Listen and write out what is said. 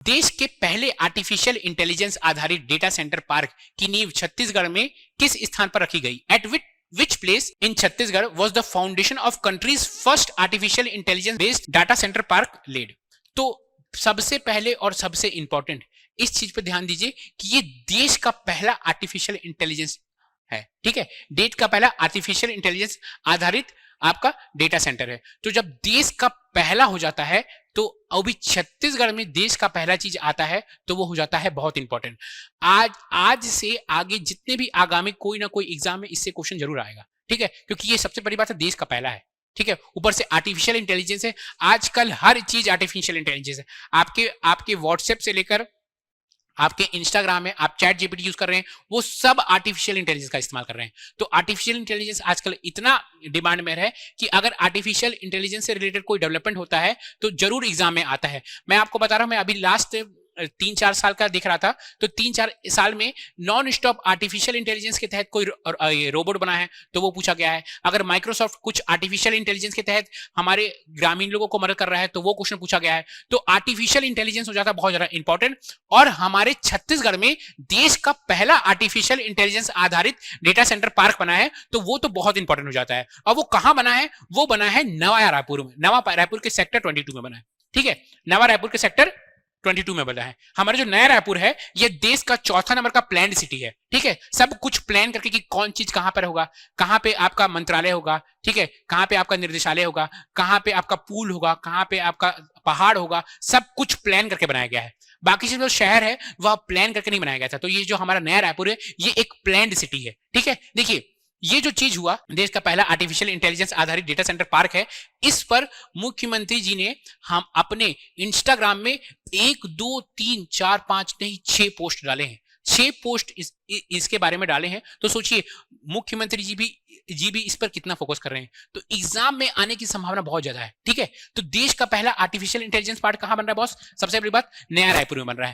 देश के पहले आर्टिफिशियल इंटेलिजेंस आधारित डेटा सेंटर पार्क की नींव छत्तीसगढ़ में किस स्थान पर रखी गई? At which place in Chhattisgarh was the foundation of country's first artificial intelligence based data center park laid? तो सबसे पहले और सबसे इंपॉर्टेंट इस चीज पर ध्यान दीजिए कि ये देश का पहला आर्टिफिशियल इंटेलिजेंस है, ठीक है, देश का पहला आर्टिफिशियल इंटेलिजेंस आधारित आपका डेटा सेंटर है। तो जब देश का पहला हो जाता है तो अभी छत्तीसगढ़ में देश का पहला चीज आता है तो वो हो जाता है बहुत इंपॉर्टेंट। आज से आगे जितने भी आगामी कोई ना कोई एग्जाम में इससे क्वेश्चन जरूर आएगा, ठीक है, क्योंकि ये सबसे बड़ी बात है, देश का पहला है, ठीक है, ऊपर से आर्टिफिशियल इंटेलिजेंस है। आजकल हर चीज आर्टिफिशियल इंटेलिजेंस है। आपके व्हाट्सएप से लेकर आपके इंस्टाग्राम में आप चैट जीपीटी यूज कर रहे हैं, वो सब आर्टिफिशियल इंटेलिजेंस का इस्तेमाल कर रहे हैं। तो आर्टिफिशियल इंटेलिजेंस आजकल इतना डिमांड में है कि अगर आर्टिफिशियल इंटेलिजेंस से रिलेटेड कोई डेवलपमेंट होता है तो जरूर एग्जाम में आता है। मैं आपको बता रहा हूं, मैं अभी लास्ट 3-4 साल का देख रहा था, तो 3-4 साल में नॉन स्टॉप आर्टिफिशियल इंटेलिजेंस के तहत कोई रोबोट बना है तो वो पूछा गया है। अगर माइक्रोसॉफ्ट कुछ आर्टिफिशियल इंटेलिजेंस के तहत हमारे ग्रामीण लोगों को मदद कर रहा है तो वो क्वेश्चन पूछा गया है। तो आर्टिफिशियल इंटेलिजेंस हो जाता है बहुत ज्यादा इंपॉर्टेंट। और हमारे छत्तीसगढ़ में देश का पहला आर्टिफिशियल इंटेलिजेंस आधारित डेटा सेंटर पार्क बना है, तो वो तो बहुत इंपॉर्टेंट हो जाता है। और वो कहां बना है? वो बना है नवा रायपुर में, नवा रायपुर के सेक्टर 22 में बना है, ठीक है, नवा रायपुर के सेक्टर 22 में बना है। हमारा जो नया रायपुर है ये देश का चौथा नंबर का प्लान्ड सिटी है, ठीक है, सब कुछ प्लान करके कि कौन चीज कहां पर होगा, कहां पे आपका मंत्रालय होगा, ठीक है, कहां पे आपका निर्देशालय होगा, कहां पे आपका पुल होगा, कहां पे आपका पहाड़ होगा, सब कुछ प्लान करके बनाया गया है। बाकी जो शहर है वह प्लान करके नहीं बनाया गया था। तो ये जो हमारा नया रायपुर है ये एक प्लान्ड सिटी है, ठीक है। देखिए ये जो चीज हुआ, देश का पहला आर्टिफिशियल इंटेलिजेंस आधारित डेटा सेंटर पार्क है, इस पर मुख्यमंत्री जी ने हम अपने इंस्टाग्राम में 1 2 3 4 5 नहीं 6 पोस्ट डाले हैं। 6 पोस्ट इसके बारे में डाले हैं। तो सोचिए मुख्यमंत्री जी भी इस पर कितना फोकस कर रहे हैं। तो एग्जाम में आने की संभावना बहुत ज्यादा है, ठीक है। तो देश का पहला आर्टिफिशियल इंटेलिजेंस पार्क कहां बन रहा है बॉस? सबसे बड़ी बात, नया रायपुर में बन रहा है।